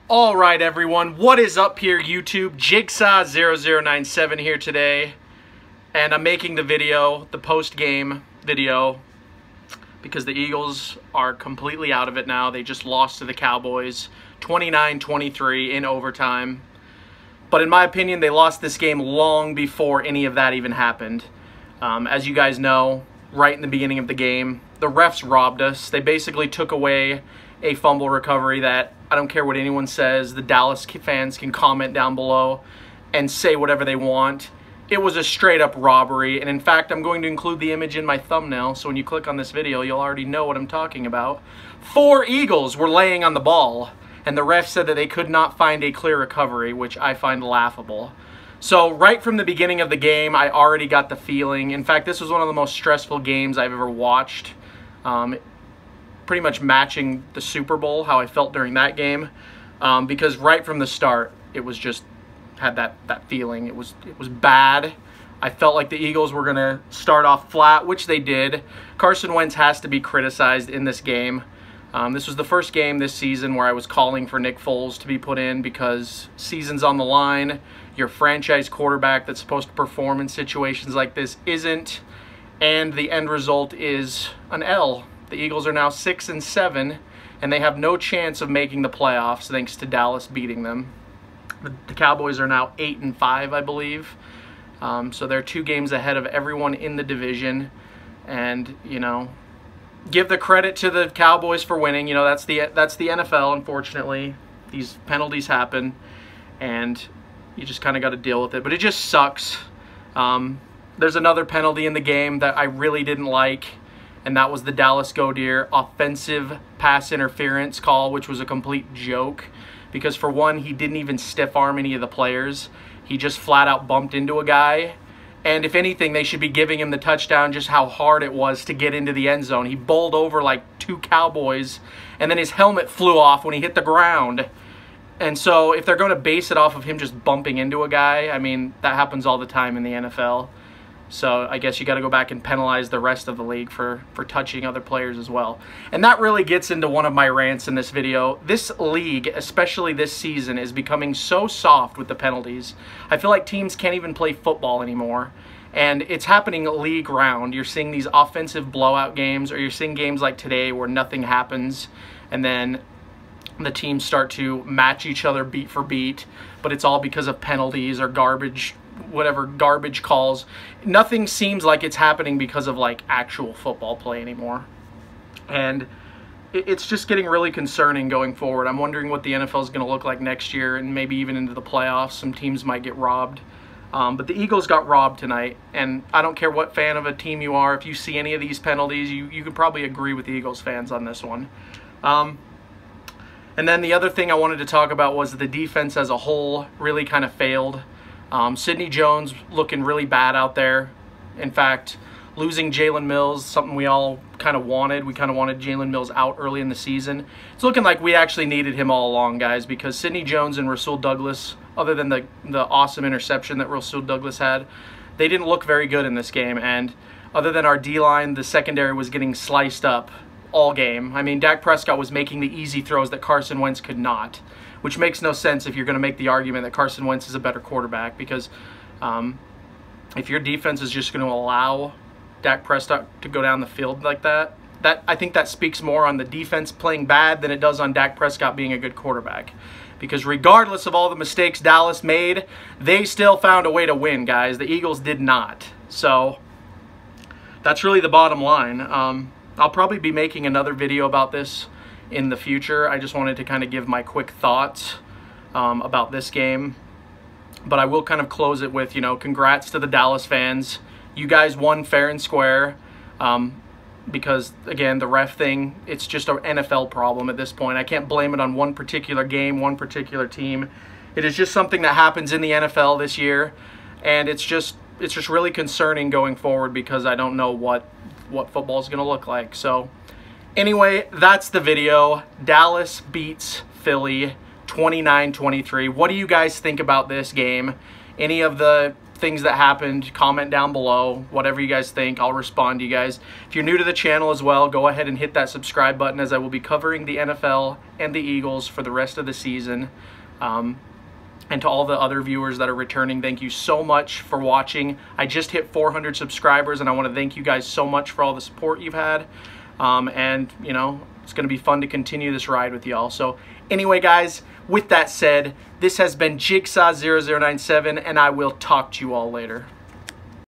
All right, everyone, what is up here, YouTube? Jigsaw0097 here today, and I'm making the post-game video, because the Eagles are completely out of it now. They just lost to the Cowboys, 29-23 in overtime. But in my opinion, they lost this game long before any of that even happened. As you guys know, right in the beginning of the game, the refs robbed us. They basically took away a fumble recovery that, I don't care what anyone says, the Dallas fans can comment down below and say whatever they want. It was a straight up robbery, and in fact, I'm going to include the image in my thumbnail, so when you click on this video, you'll already know what I'm talking about. 4 Eagles were laying on the ball, and the ref said that they could not find a clear recovery, which I find laughable. So right from the beginning of the game, I already got the feeling. In fact, this was one of the most stressful games I've ever watched. Pretty much matching the Super Bowl, how I felt during that game, because right from the start, it was just had that feeling. It was bad. I felt like the Eagles were going to start off flat, which they did. Carson Wentz has to be criticized in this game. This was the first game this season where I was calling for Nick Foles to be put in because season's on the line. Your franchise quarterback that's supposed to perform in situations like this isn't, and the end result is an L. The Eagles are now 6-7, and they have no chance of making the playoffs thanks to Dallas beating them. The Cowboys are now 8-5, I believe. So they're 2 games ahead of everyone in the division. And, you know, give the credit to the Cowboys for winning. You know, that's the NFL, unfortunately. These penalties happen, and you just kind of got to deal with it. But it just sucks. There's another penalty in the game that I really didn't like, and that was the Dallas Cowboys offensive pass interference call, which was a complete joke. Because for one, he didn't even stiff arm any of the players. He just flat out bumped into a guy. And if anything, they should be giving him the touchdown just how hard it was to get into the end zone. He bowled over like 2 Cowboys, and then his helmet flew off when he hit the ground. And so if they're going to base it off of him just bumping into a guy, I mean, that happens all the time in the NFL. So I guess you got to go back and penalize the rest of the league for touching other players as well. And that really gets into one of my rants in this video. This league, especially this season, is becoming so soft with the penalties. I feel like teams can't even play football anymore. And it's happening league round. You're seeing these offensive blowout games, or you're seeing games like today where nothing happens, and then the teams start to match each other beat for beat, but it's all because of penalties or garbage calls. Nothing seems like it's happening because of like actual football play anymore, and it's just getting really concerning going forward. I'm wondering what the NFL is going to look like next year, and maybe even into the playoffs. Some teams might get robbed, but the Eagles got robbed tonight, and I don't care what fan of a team you are. If you see any of these penalties, you could probably agree with the Eagles fans on this one. And then the other thing I wanted to talk about was the defense as a whole really kind of failed. Sidney Jones looking really bad out there. In fact, losing Jalen Mills, something we all kind of wanted. We kind of wanted Jalen Mills out early in the season. It's looking like we actually needed him all along, guys, because Sidney Jones and Rasul Douglas, other than the awesome interception that Rasul Douglas had, they didn't look very good in this game. And other than our D-line, the secondary was getting sliced up all game. I mean, Dak Prescott was making the easy throws that Carson Wentz could not, which makes no sense if you're going to make the argument that Carson Wentz is a better quarterback, because if your defense is just going to allow Dak Prescott to go down the field like that, I think that speaks more on the defense playing bad than it does on Dak Prescott being a good quarterback. Because regardless of all the mistakes Dallas made, they still found a way to win, guys. The Eagles did not. So that's really the bottom line. I'll probably be making another video about this in the future. I just wanted to kind of give my quick thoughts about this game. But I will kind of close it with, you know, congrats to the Dallas fans. You guys won fair and square. Because, again, the ref thing, it's just an NFL problem at this point. I can't blame it on one particular game, one particular team. It is just something that happens in the NFL this year. And it's just really concerning going forward, because I don't know what football is going to look like. So anyway, that's the video. Dallas beats Philly 29-23. What do you guys think about this game? Any of the things that happened. Comment down below, whatever you guys think. I'll respond to you guys. If you're new to the channel as well, go ahead and hit that subscribe button, as I will be covering the NFL and the Eagles for the rest of the season. And to all the other viewers that are returning, thank you so much for watching. I just hit 400 subscribers, and I want to thank you guys so much for all the support you've had. And, you know, it's going to be fun to continue this ride with y'all. So anyway, guys, with that said, this has been Jigsaw0097, and I will talk to you all later.